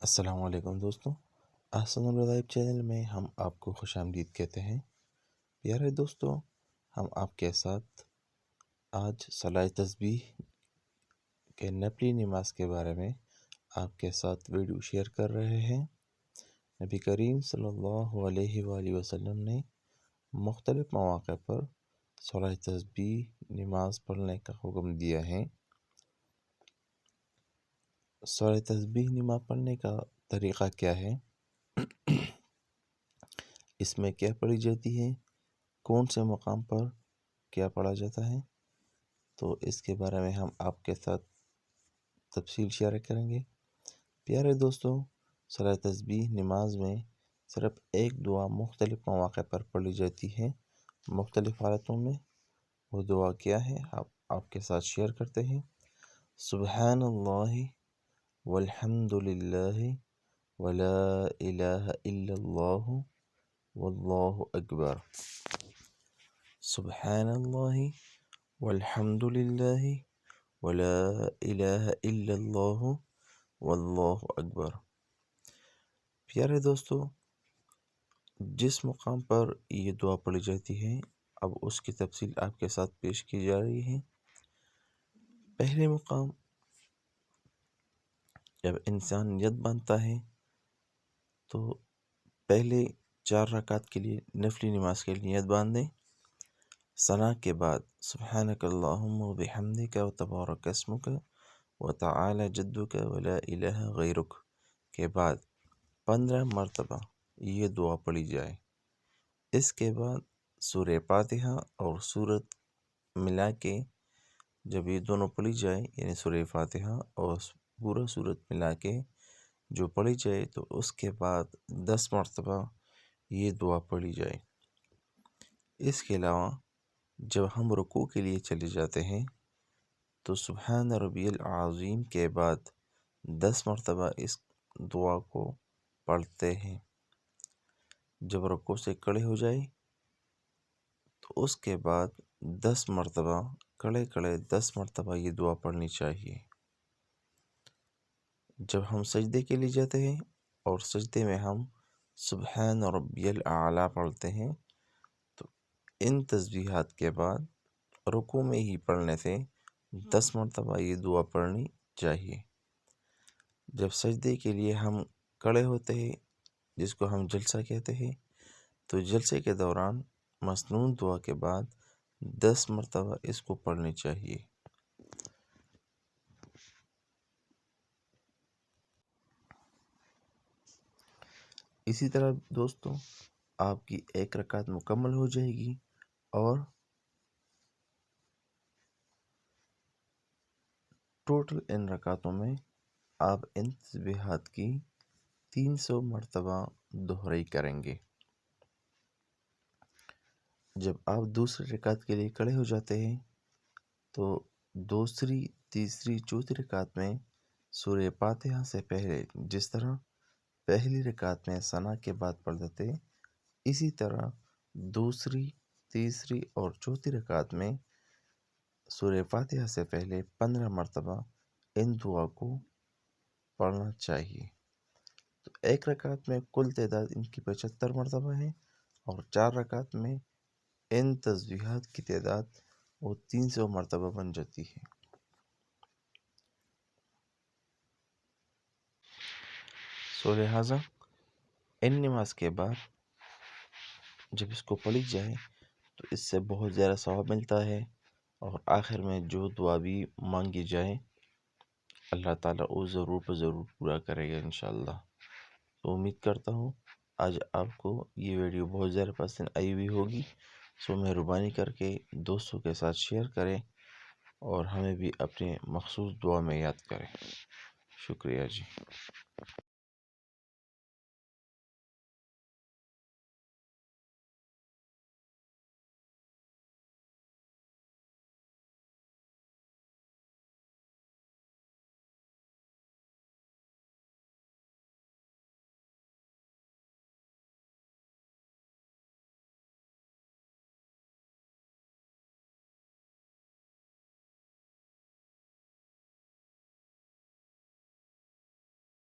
السلام علیکم دوستوں، احسن الرضائب چینل میں ہم آپ کو خوش آمدید کہتے ہیں۔ پیارے دوستوں، ہم آپ کے ساتھ آج صلاۃ تسبیح کے نفلی نماز کے بارے میں آپ کے ساتھ ویڈیو شیئر کر رہے ہیں۔ نبی کریم صلی اللہ علیہ وآلہ وسلم نے مختلف مواقع پر صلاۃ تسبیح نماز پڑھنے کا حکم دیا ہے۔ صلاۃ تسبیح نماز پڑھنے کا طریقہ کیا ہے، اس میں کیا پڑھی جاتی ہے، کون سے مقام پر کیا پڑھا جاتا ہے، تو اس کے بارے میں ہم آپ کے ساتھ تفصیل شیئر کریں گے۔ پیارے دوستوں، صلاۃ تسبیح نماز میں صرف ایک دعا مختلف مواقع پر پڑھی جاتی ہے، مختلف حالتوں میں۔ وہ دعا کیا ہے آپ کے ساتھ شیئر کرتے ہیں۔ سبحان اللہ والحمد للہ ولا الہ الا اللہ واللہ اکبر۔ سبحان اللہ والحمد للہ ولا الہ الا اللہ واللہ اکبر۔ پیارے دوستو، جس مقام پر یہ دعا پڑھی جاتی ہے، اب اس کی تفصیل آپ کے ساتھ پیش کی جا رہی ہے۔ پہلے مقام، جب انسان نیت باندھتا ہے تو پہلے 4 رکعت کے لیے نفلی نماز کے لیے نیت باندھیں۔ ثنا کے بعد سبحانک اللہم وبحمدک وتبارک اسمک وتعالی جدک ولا الہ غیرک کے بعد 15 مرتبہ یہ دعا پڑھی جائے۔ اس کے بعد سورہ فاتحہ اور سورت ملا کے جب یہ دونوں پڑھی جائے، یعنی سورہ فاتحہ اور پورا سورت ملا کے جو پڑھی جائے، تو اس کے بعد 10 مرتبہ یہ دعا پڑھی جائے۔ اس کے علاوہ جب ہم رکوع کے لیے چلے جاتے ہیں تو سبحان ربی العظیم کے بعد 10 مرتبہ اس دعا کو پڑھتے ہیں۔ جب رکوع سے کھڑے ہو جائے تو اس کے بعد 10 مرتبہ کھڑے 10 مرتبہ یہ دعا پڑھنی چاہیے۔ جب ہم سجدے کے لیے جاتے ہیں اور سجدے میں ہم سبحان ربی الاعلیٰ پڑھتے ہیں، تو ان تسبیحات کے بعد رکوع میں ہی پڑھنے سے 10 مرتبہ یہ دعا پڑھنی چاہیے۔ جب سجدے کے لیے ہم کھڑے ہوتے ہیں، جس کو ہم جلسہ کہتے ہیں، تو جلسے کے دوران مسنون دعا کے بعد 10 مرتبہ اس کو پڑھنی چاہیے۔ اسی طرح دوستوں، آپ کی 1 رکعت مکمل ہو جائے گی اور ٹوٹل ان رکعتوں میں آپ ان تسبیحات کی 300 مرتبہ دہرائی کریں گے۔ جب آپ دوسری رکعت کے لیے کھڑے ہو جاتے ہیں تو دوسری، تیسری، چوتھی رکعت میں سورہ فاتحہ سے پہلے جس طرح پہلی رکعت میں ثنا کے بعد پڑھتے تھے، اسی طرح دوسری، تیسری اور چوتھی رکعت میں سورہ فاتحہ سے پہلے 15 مرتبہ ان دعا کو پڑھنا چاہیے۔ تو 1 رکعت میں کل تعداد ان کی 75 مرتبہ ہے، اور 4 رکعت میں ان تسبیحات کی تعداد وہ 300 مرتبہ بن جاتی ہے۔ سو لہٰذا ان نماز کے بعد جب اس کو پڑھی جائے تو اس سے بہت زیادہ ثواب ملتا ہے، اور آخر میں جو دعا بھی مانگی جائے اللہ تعالیٰ وہ ضرور پورا کرے گا انشاءاللہ۔ تو امید کرتا ہوں آج آپ کو یہ ویڈیو بہت زیادہ پسند آئی ہوئی ہوگی۔ سو مہربانی کر کے دوستوں کے ساتھ شیئر کریں اور ہمیں بھی اپنے مخصوص دعا میں یاد کریں۔ شکریہ جی۔